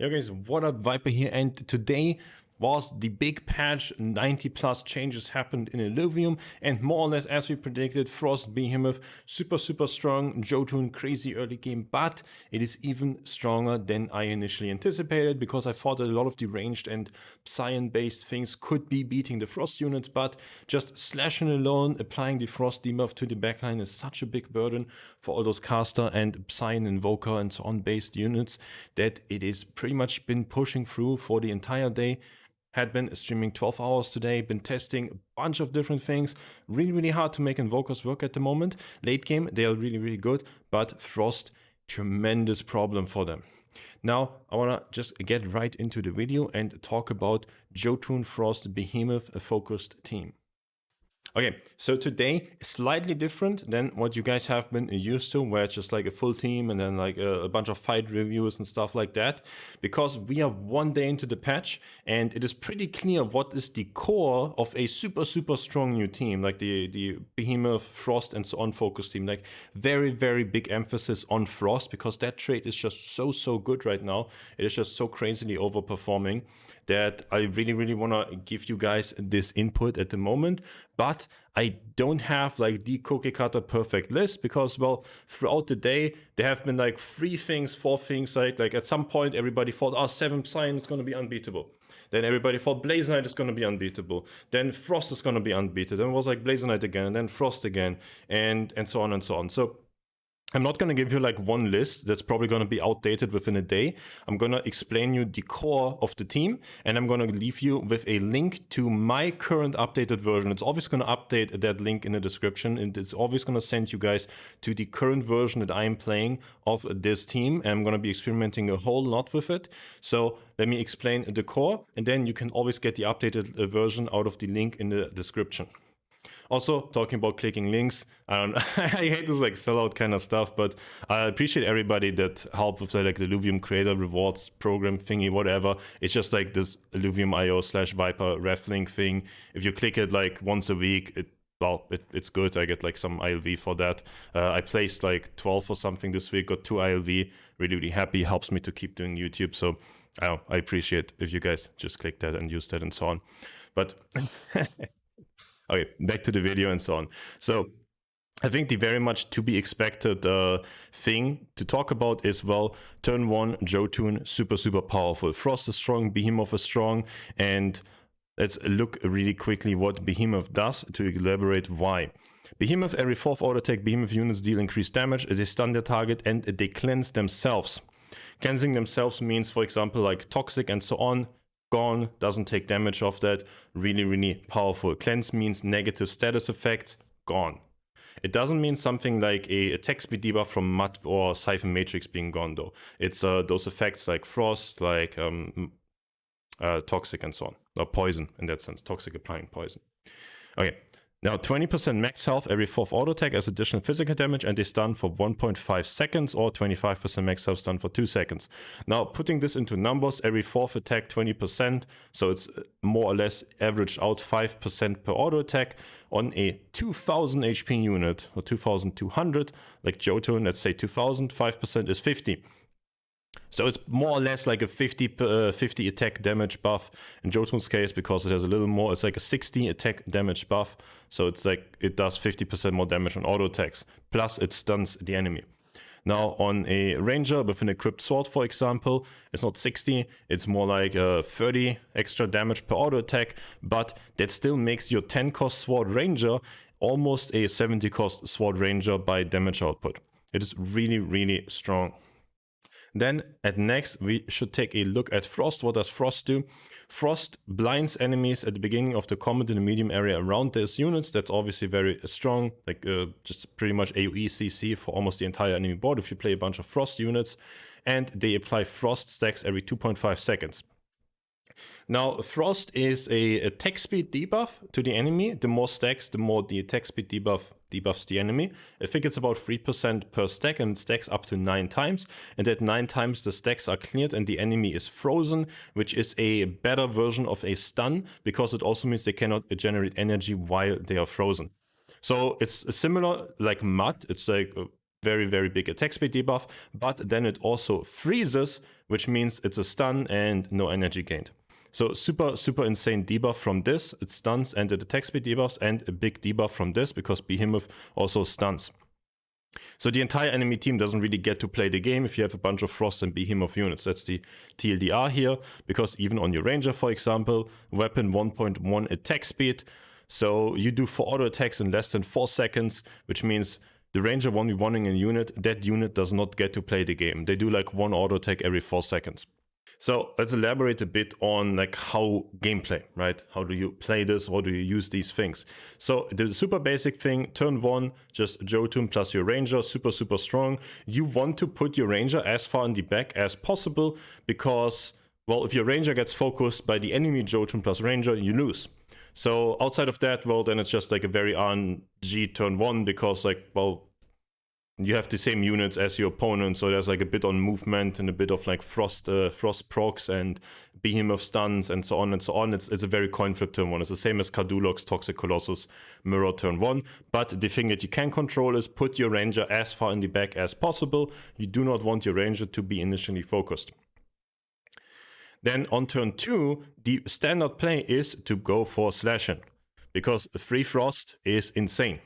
Yo guys, what up, Viper here, and today was the big patch. 90 plus changes happened in Illuvium, and more or less as we predicted, Frost, Behemoth, super strong, Jotun, crazy early game, but it is even stronger than I initially anticipated, because I thought that a lot of the ranged and Psion based things could be beating the Frost units, but just slashing alone, applying the Frost debuff to the backline is such a big burden for all those caster and Psion, Invoker and so on based units that it is pretty much been pushing through for the entire day. Had been streaming 12 hours today, been testing a bunch of different things. Really hard to make Invokers work at the moment. Late game, they are really good, but Frost, tremendous problem for them. Now, I want to just get right into the video and talk about Jotun, Frost, Behemoth, a focused team. Okay, so today is slightly different than what you guys have been used to, where it's just like a full team and then like a bunch of fight reviews and stuff like that, because we are one day into the patch and it is pretty clear what is the core of a super strong new team, like the Behemoth, Frost and so on focus team. Like very big emphasis on Frost, because that trait is just so good right now. It is just so crazily overperforming that I really want to give you guys this input at the moment. But I don't have like the cookie cutter perfect list, because, well, throughout the day there have been like 3 things, 4 things, like at some point everybody thought, oh, 7 Psion is going to be unbeatable. Then everybody thought Blazonite is going to be unbeatable. Then Frost is going to be unbeatable. Then it was like Blazonite again, and then Frost again, and so on and so on. So I'm not going to give you like one list that's probably going to be outdated within a day. I'm going to explain you the core of the team, and I'm going to leave you with a link to my current updated version. It's always going to update that link in the description, and it's always going to send you guys to the current version that I'm playing of this team. And I'm going to be experimenting a whole lot with it. So let me explain the core, and then you can always get the updated version out of the link in the description. Also, talking about clicking links, I hate this like sellout kind of stuff, but I appreciate everybody that helped with like the Illuvium creator rewards program thingy, whatever. It's just like this Illuvium.io/Viper ref link thing. If you click it like once a week, it's good. I get like some ILV for that. I placed like 12 or something this week, got 2 ILV. Really happy, helps me to keep doing YouTube. So I appreciate if you guys just click that and use that and so on. But okay, back to the video and so on. So I think the very much to be expected thing to talk about is, well, turn 1, Jotun, super powerful. Frost is strong, Behemoth is strong, and let's look really quickly what Behemoth does to elaborate why. Behemoth, every 4th order attack, Behemoth units deal increased damage, they stun their target, and they cleanse themselves. Cleansing themselves means, for example, like toxic and so on. Gone, doesn't take damage off that. Really powerful. Cleanse means negative status effects. Gone. It doesn't mean something like a attack speed debuff from Mud or Siphon Matrix being gone though. It's those effects like Frost, like Toxic and so on. Or Poison in that sense. Toxic applying poison. Okay. Now 20% max health every 4th auto attack as additional physical damage, and they stun for 1.5 seconds, or 25% max health stun for 2 seconds. Now putting this into numbers, every 4th attack 20%, so it's more or less averaged out 5% per auto attack on a 2000 HP unit, or 2200, like Jotun, let's say 2000, 5% is 50. So it's more or less like a 50 attack damage buff in Jotun's case, because it has a little more. It's like a 60 attack damage buff. So it's like it does 50% more damage on auto attacks. Plus it stuns the enemy. Now on a ranger with an equipped sword, for example, it's not 60. It's more like 30 extra damage per auto attack. But that still makes your 10 cost sword ranger almost a 70 cost sword ranger by damage output. It is really strong. Then at next we should take a look at Frost. What does Frost do? Frost blinds enemies at the beginning of the combat in the medium area around those units. That's obviously very strong, like just pretty much AoE CC for almost the entire enemy board if you play a bunch of Frost units. And they apply Frost stacks every 2.5 seconds. Now, Frost is a attack speed debuff to the enemy. The more stacks, the more the attack speed debuffs the enemy. I think it's about 3% per stack, and it stacks up to 9 times. And at 9 times the stacks are cleared and the enemy is frozen, which is a better version of a stun, because it also means they cannot generate energy while they are frozen. So it's similar like Mud. It's like very, very big attack speed debuff, but then it also freezes, which means it's a stun and no energy gained. So super, super insane debuff from this. It stuns and it attack speed debuffs, and a big debuff from this because Behemoth also stuns. So the entire enemy team doesn't really get to play the game if you have a bunch of Frost and Behemoth units. That's the TLDR here, because even on your Ranger, for example, weapon 1.1 attack speed. So you do 4 auto attacks in less than 4 seconds, which means the Ranger 1v1ing a unit, that unit does not get to play the game. They do like 1 auto attack every 4 seconds. So let's elaborate a bit on like how gameplay, right? How do you play this? How do you use these things? So the super basic thing, turn 1, just Jotun plus your Ranger, super, super strong. You want to put your Ranger as far in the back as possible because, well, if your Ranger gets focused by the enemy Jotun plus Ranger, you lose. So outside of that, well, then it's just like a very RNG turn 1 because, like, well, you have the same units as your opponent, so there's like a bit on movement and a bit of like frost procs and Behemoth stuns and so on and so on. It's a very coin flip turn 1. It's the same as Cardulox, Toxic Colossus, Mirror turn 1. But the thing that you can control is put your Ranger as far in the back as possible. You do not want your Ranger to be initially focused. Then on turn 2, the standard play is to go for Slashing, because free Frost is insane.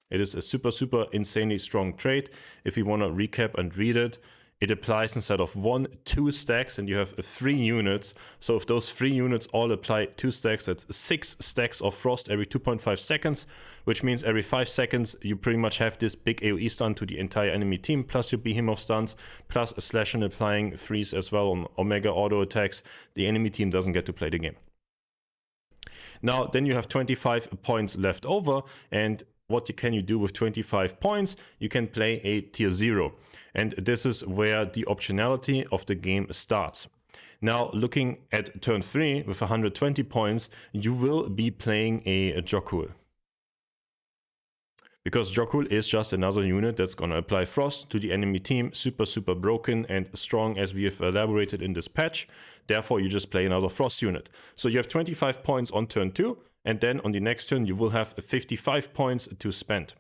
It is a super, super insanely strong trait. If you want to recap and read it, it applies instead of 1, 2 stacks, and you have 3 units. So if those 3 units all apply 2 stacks, that's 6 stacks of Frost every 2.5 seconds, which means every 5 seconds you pretty much have this big AoE stun to the entire enemy team, plus your Behemoth stuns, plus a slash and applying freeze as well on Omega auto attacks. The enemy team doesn't get to play the game. Now, then you have 25 points left over, and what can you do with 25 points? You can play a tier 0. And this is where the optionality of the game starts. Now, looking at turn 3 with 120 points, you will be playing a Jokul. Because Jokul is just another unit that's going to apply Frost to the enemy team, super, super broken and strong as we have elaborated in this patch. Therefore, you just play another Frost unit. So you have 25 points on turn 2. And then on the next turn, you will have 55 points to spend.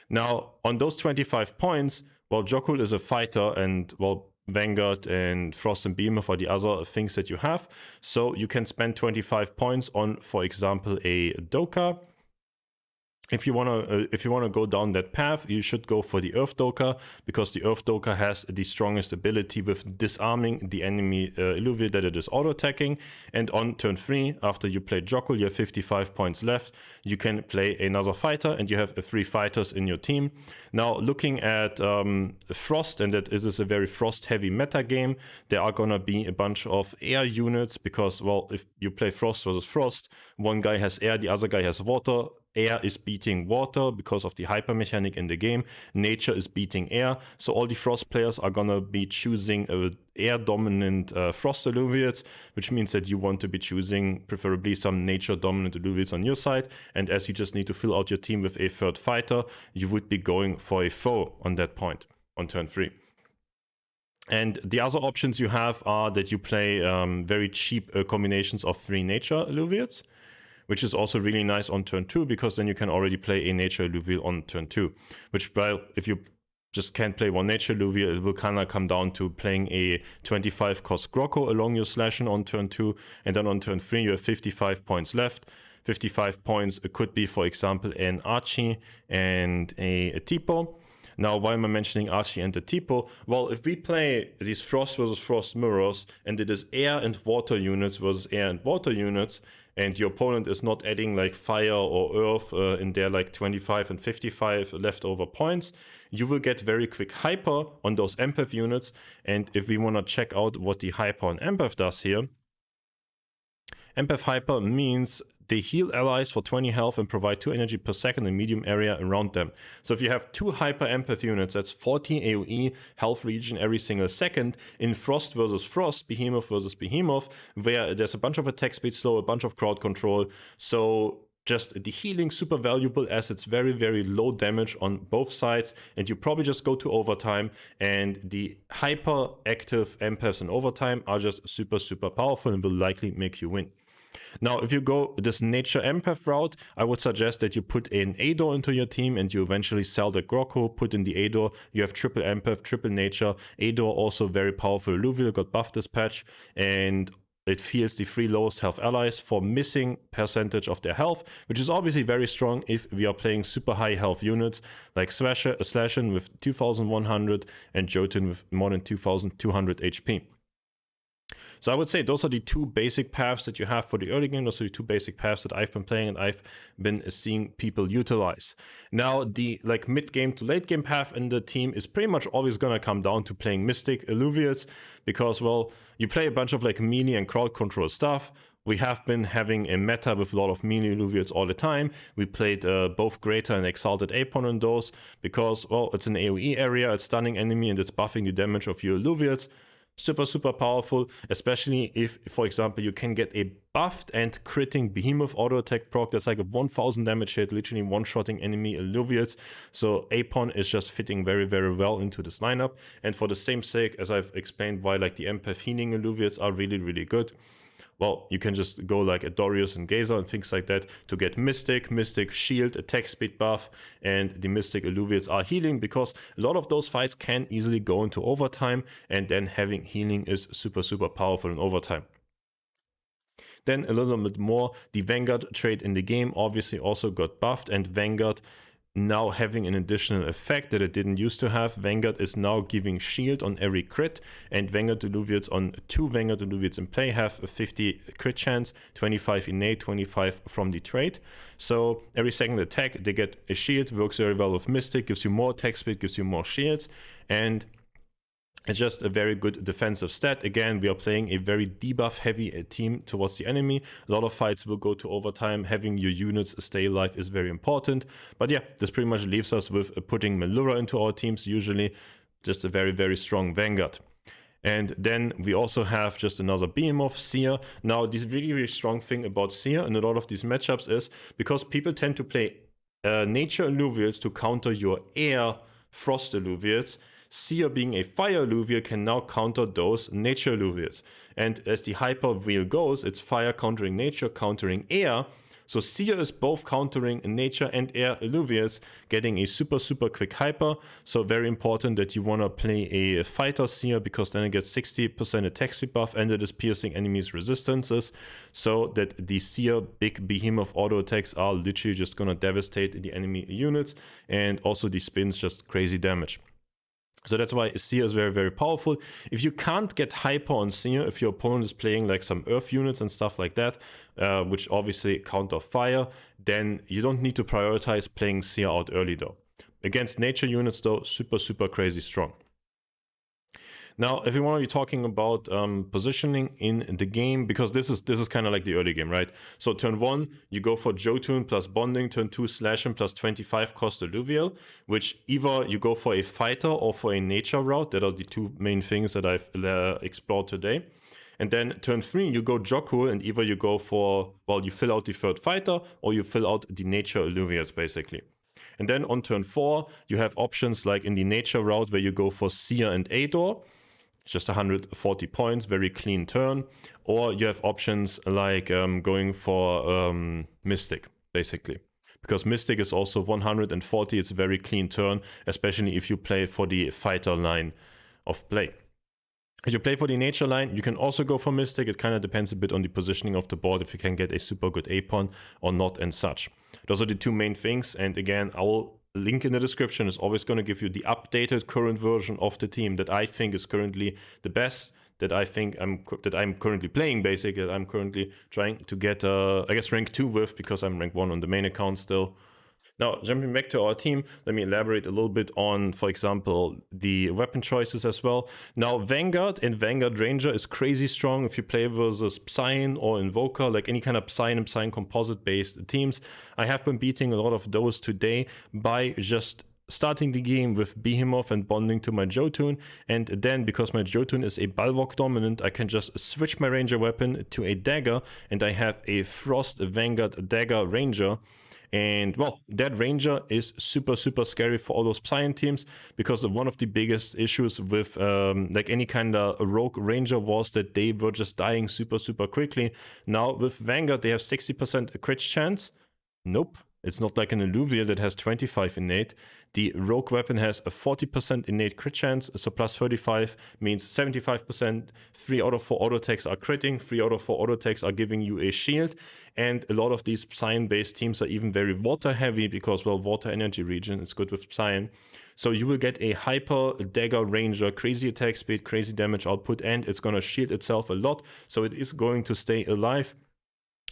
Now, on those 25 points, well, Jokul is a fighter, and, well, Vanguard and Frost and Behemoth are the other things that you have. So you can spend 25 points on, for example, a Doka. If you wanna go down that path, you should go for the Earth Doka, because the Earth Doka has the strongest ability with disarming the enemy Illuvium that it is auto-attacking. And on turn 3, after you play Jokul, you have 55 points left. You can play another fighter, and you have 3 fighters in your team. Now, looking at Frost, and that is a very Frost-heavy meta game, there are gonna be a bunch of air units, because, well, if you play Frost versus Frost, one guy has air, the other guy has water. Air is beating water because of the hyper mechanic in the game. Nature is beating air. So all the Frost players are gonna be choosing air dominant Frost Illuviums, which means that you want to be choosing preferably some nature dominant Illuviums on your side. And as you just need to fill out your team with a 3rd fighter, you would be going for a foe on that point on turn 3. And the other options you have are that you play very cheap combinations of 3 nature Illuviums, which is also really nice on turn 2, because then you can already play a nature Illuvium on turn 2. Which, well, if you just can't play one nature Illuvium, it will kind of come down to playing a 25 cost Groko along your Slashing on turn 2, and then on turn 3 you have 55 points left. 55 points could be, for example, an Archie and a Tipo. Now, why am I mentioning Archie and the Tipo? Well, if we play these Frost versus Frost mirrors, and it is air and water units versus air and water units, and your opponent is not adding like fire or earth in their like 25 and 55 leftover points, you will get very quick hyper on those empath units. And if we want to check out what the hyper on empath does here, empath hyper means they heal allies for 20 health and provide 2 energy per second in medium area around them. So if you have 2 hyper empath units, that's 40 AoE health regen every single second in Frost versus Frost, Behemoth versus Behemoth, where there's a bunch of attack speed slow, a bunch of crowd control. So just the healing super valuable, as it's very, very low damage on both sides, and you probably just go to overtime, and the hyper active empaths in overtime are just super, super powerful and will likely make you win. Now, if you go this nature empath route, I would suggest that you put an Ador into your team and you eventually sell the Grokko, put in the Ador. You have triple empath, triple nature. Ador also very powerful. Illuvium got buffed this patch, and it heals the 3 lowest health allies for missing percentage of their health, which is obviously very strong if we are playing super high health units like Slashin with 2100 and Jotun with more than 2200 HP. So I would say those are the 2 basic paths that you have for the early game. Those are the 2 basic paths that I've been playing and I've been seeing people utilize. Now, the like mid-game to late-game path in the team is pretty much always going to come down to playing Mystic Illuviates because, well, you play a bunch of like melee and crowd control stuff. We have been having a meta with a lot of melee Illuviates all the time. We played both Greater and Exalted Apon on those because, well, it's an AoE area, it's stunning enemy, and it's buffing the damage of your Illuviates. Super powerful, especially if, for example, you can get a buffed and critting Behemoth auto attack proc that's like a 1000 damage hit, literally one-shotting enemy Illuviates. So Apon is just fitting very well into this lineup. And for the same sake, as I've explained why like the empath healing Illuviates are really good, well, you can just go like Adorius and Gazer and things like that to get Mystic Shield, attack speed buff, and the Mystic Illuviates are healing because a lot of those fights can easily go into overtime, and then having healing is super powerful in overtime. Then a little bit more, the Vanguard trait in the game obviously also got buffed, and Vanguard now having an additional effect that it didn't used to have. Vanguard is now giving shield on every crit, and Vanguard Illuviates on 2 Vanguard Illuviates in play have a 50 crit chance, 25 innate, 25 from the trait. So every second attack they get a shield, works very well with Mystic, gives you more attack speed, gives you more shields, and it's just a very good defensive stat. Again, we are playing a very debuff heavy team towards the enemy. A lot of fights will go to overtime. Having your units stay alive is very important. But yeah, this pretty much leaves us with putting Melura into our teams, usually just a very strong Vanguard. And then we also have just another Behemoth, Seer. Now, the really strong thing about Seer in a lot of these matchups is because people tend to play nature Illuviates to counter your air frost Illuviates, Seer being a fire Illuvia can now counter those nature Illuviates. And as the hyper wheel goes, it's fire countering nature, countering air. So Seer is both countering nature and air Illuviates, getting a super quick hyper. So very important that you want to play a fighter Seer because then it gets 60% attack speed buff and it is piercing enemies' resistances. So that the Seer big Behemoth auto attacks are literally just going to devastate the enemy units. And also the spins just crazy damage. So that's why Seer is very powerful. If you can't get hyper on Seer, if your opponent is playing like some earth units and stuff like that, which obviously counter fire, then you don't need to prioritize playing Seer out early though. Against nature units though, super crazy strong. Now, if you want to be talking about positioning in the game, because this is kind of like the early game, right? So turn 1, you go for Jotun plus bonding, turn 2, Slashin plus 25 cost Alluvial, which either you go for a fighter or for a nature route. That are the 2 main things that I've explored today. And then turn 3, you go Joku, and either you go for, well, you fill out the 3rd fighter, or you fill out the nature Alluvials, basically. And then on turn 4, you have options like in the nature route where you go for Seer and Ador, just 140 points, very clean turn. Or you have options like going for Mystic, basically. Because Mystic is also 140, it's a very clean turn, especially if you play for the fighter line of play. If you play for the nature line, you can also go for Mystic. It kind of depends a bit on the positioning of the board, if you can get a super good Apon or not and such. Those are the 2 main things, and again, I'll link in the description is always going to give you the updated current version of the team that I think is currently the best, that I think I'm currently playing, basically, that I'm currently trying to get, I guess, rank 2 with, because I'm rank 1 on the main account still. Now, jumping back to our team, let me elaborate a little bit on, for example, the weapon choices as well. Now, Vanguard and Vanguard Ranger is crazy strong if you play versus Psy or Invoker, like any kind of Psy and Psy composite-based teams. I have been beating a lot of those today by just starting the game with Behemoth and bonding to my Jotun, and then because my Jotun is a Bulwark dominant, I can just switch my Ranger weapon to a dagger, and I have a Frost Vanguard Dagger Ranger. And well, that Ranger is super, super scary for all those Psion teams, because one of the biggest issues with like any kind of rogue Ranger was that they were just dying super, super quickly. Now with Vanguard, they have 60% crit chance. Nope. It's not like an Illuvium that has 25 innate. The rogue weapon has a 40% innate crit chance, so plus 35 means 75%. 3 out of 4 auto attacks are critting, 3 out of 4 auto attacks are giving you a shield, and a lot of these Psion-based teams are even very water heavy, because, well, water energy region is good with Psion. So you will get a hyper dagger ranger, crazy attack speed, crazy damage output, and it's gonna shield itself a lot, so it is going to stay alive,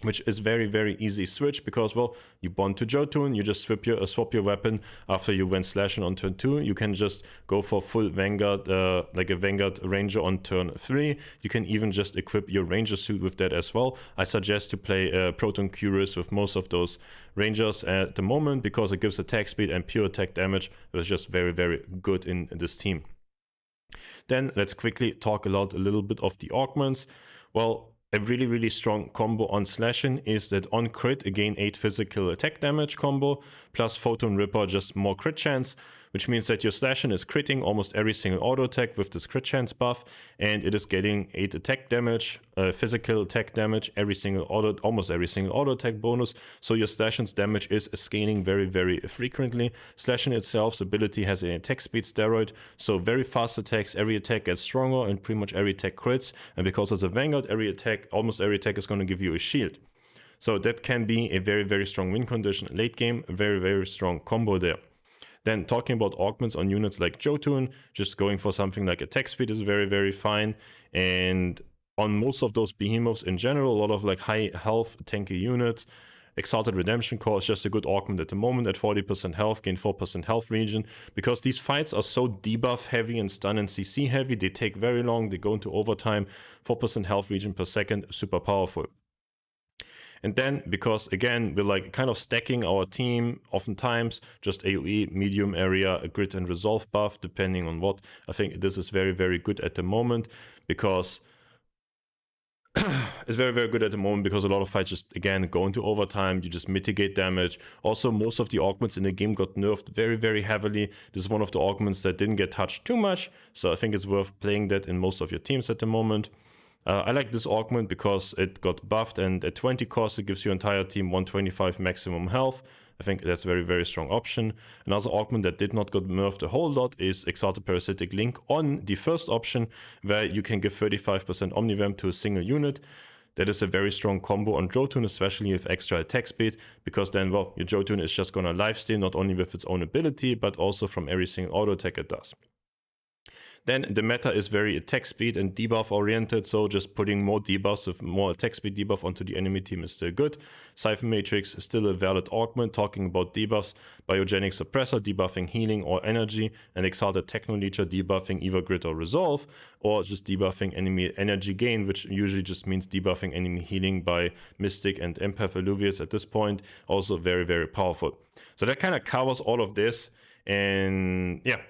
which is very, very easy switch, because, well, you bond to Jotun, you just swap your weapon after you went slashing on turn 2. You can just go for full Vanguard, like a Vanguard Ranger on turn 3. You can even just equip your Ranger suit with that as well. I suggest to play Proton Curious with most of those Rangers at the moment, because it gives attack speed and pure attack damage, which is just very, very good in this team. Then let's quickly talk a little bit of the augments. Well, a really, really strong combo on slashing is that on crit, again 8 physical attack damage combo, plus Photon Ripper, just more crit chance, which means that your slashing is critting almost every single auto attack with this crit chance buff, and it is getting 8 attack damage, physical attack damage, almost every single auto attack bonus. So your slashing's damage is scaling very, very frequently. Slashing itself's ability has an attack speed steroid, so very fast attacks, every attack gets stronger, and pretty much every attack crits. And because it's a Vanguard, almost every attack is going to give you a shield. So that can be a very, very strong win condition late game, a very, very strong combo there. Then talking about augments on units like Jotun, just going for something like attack speed is very, very fine. And on most of those behemoths in general, a lot of like high health tanky units, Exalted Redemption Core is just a good augment at the moment at 40% health, gain 4% health region, because these fights are so debuff heavy and stun and CC heavy, they take very long, they go into overtime, 4% health region per second, super powerful. And then, because again, we're like kind of stacking our team, oftentimes just AoE, medium area, a grit and resolve buff, depending on what. I think this is very, very good at the moment, because it's very, very good at the moment, because a lot of fights just, again, go into overtime, you just mitigate damage. Also, most of the augments in the game got nerfed very, very heavily. This is one of the augments that didn't get touched too much, so I think it's worth playing that in most of your teams at the moment. I like this augment because it got buffed, and at 20 cost it gives your entire team 125 maximum health. I think that's a very, very strong option. Another augment that did not get nerfed a whole lot is Exalted Parasitic Link on the first option, where you can give 35% Omnivamp to a single unit. That is a very strong combo on Jotun, especially with extra attack speed, because then, well, your Jotun is just gonna lifesteal not only with its own ability, but also from every single auto attack it does. Then the meta is very attack speed and debuff oriented, so just putting more debuffs with more attack speed debuff onto the enemy team is still good. Siphon Matrix is still a valid augment, talking about debuffs. Biogenic Suppressor debuffing healing or energy, and Exalted Techno Leecher debuffing either grit or resolve, or just debuffing enemy energy gain, which usually just means debuffing enemy healing by Mystic and Empath Illuvius at this point. Also very, very powerful. So that kind of covers all of this, and yeah.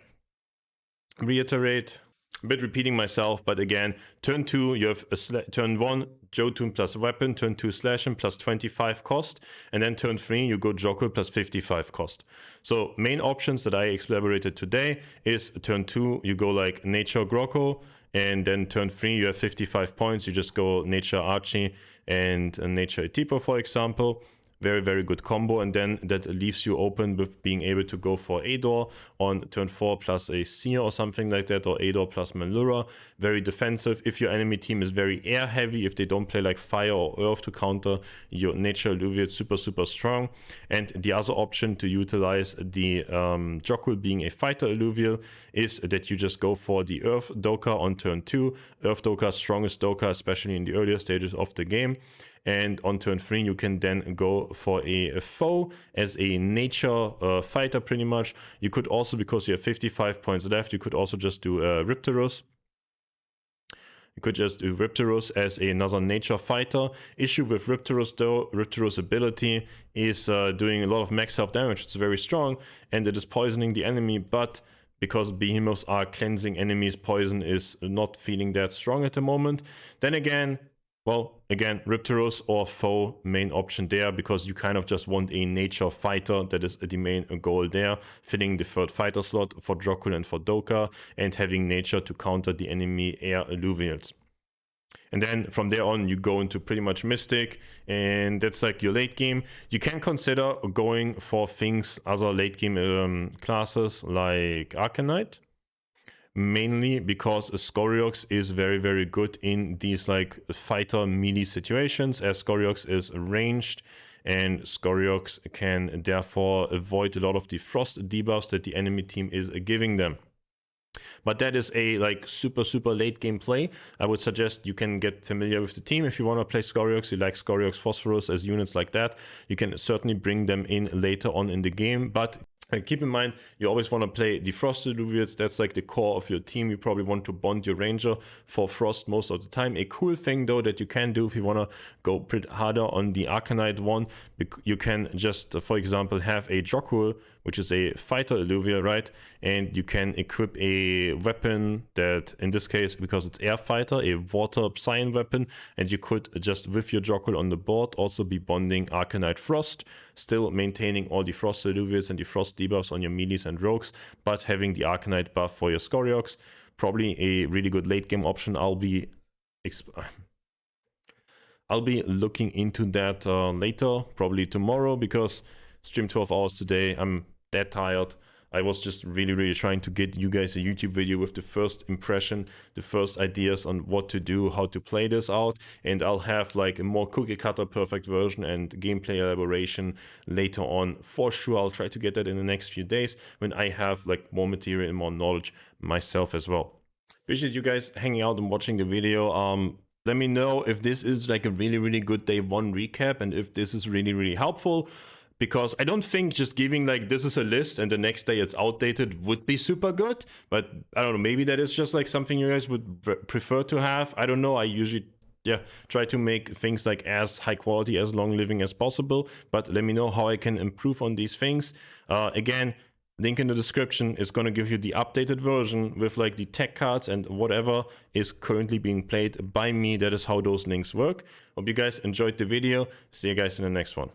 Reiterate, a bit repeating myself, but again, turn 2 you have turn 1 Jotun plus weapon, turn 2 slashing plus 25 cost, and then turn 3 you go Jokul plus 55 cost. So main options that I elaborated today is turn 2 you go like Nature Groko, and then turn 3 you have 55 points, you just go Nature Archie and Nature Etipo, for example. Very, very good combo, and then that leaves you open with being able to go for Ador on turn 4 plus a Seer or something like that, or Ador plus Malura. Very defensive. If your enemy team is very air heavy, if they don't play like fire or earth to counter, your Nature Illuviate super, super strong. And the other option to utilize the Jokul being a fighter Illuvial is that you just go for the Earth Doka on turn 2. Earth Doka, strongest Doka, especially in the earlier stages of the game. And on turn 3 you can then go for a foe as a nature fighter pretty much. You could also, because you have 55 points left, you could also just do Ripterus. You could just do Ripterus as another nature fighter. Issue with Ripterus though, Ripterus ability is doing a lot of max health damage. It's very strong, and it is poisoning the enemy, but because behemoths are cleansing enemies, poison is not feeling that strong at the moment. Then again, Well, again, Ripterus or Foe, main option there, because you kind of just want a nature fighter. That is the main goal there, filling the third fighter slot for Drokul and for Doka, and having nature to counter the enemy air Illuvials. And then from there on, you go into pretty much Mystic, and that's like your late game. You can consider going for things, other late game classes like Arcanite, mainly because Scoriox is very, very good in these like fighter melee situations, as Scoriox is ranged, and Scoriox can therefore avoid a lot of the frost debuffs that the enemy team is giving them. But that is a like super late game play. I would suggest you can get familiar with the team. If you want to play Scoriox, you like Scoriox, Phosphorus as units like that, you can certainly bring them in later on in the game. But keep in mind, you always want to play the Frost Illuvials. That's like the core of your team. You probably want to bond your Ranger for Frost most of the time. A cool thing though that you can do if you want to go a bit harder on the Arcanite one, you can just, for example, have a Drokul, which is a fighter Illuvial, right? And you can equip a weapon that, in this case, because it's air fighter, a water Psion weapon, and you could just, with your Drokul on the board, also be bonding Arcanite Frost, still maintaining all the Frost Illuvials and the Frost debuffs on your melees and rogues, but having the Arcanite buff for your Scoriox. Probably a really good late game option. I'll be looking into that later, probably tomorrow, because stream 12 hours today. I'm that tired. I was just really trying to get you guys a YouTube video with the first impression, the first ideas on what to do, how to play this out, and I'll have like a more cookie cutter perfect version and gameplay elaboration later on for sure. I'll try to get that in the next few days when I have like more material and more knowledge myself as well. Appreciate you guys hanging out and watching the video. Let me know if this is like a really good day one recap and if this is really helpful. Because I don't think just giving like this is a list and the next day it's outdated would be super good. But I don't know, maybe that is just like something you guys would prefer to have. I don't know. I usually try to make things like as high quality, as long living as possible. But let me know how I can improve on these things. Again, link in the description is going to give you the updated version with like the tech cards and whatever is currently being played by me. That is how those links work. Hope you guys enjoyed the video. See you guys in the next one.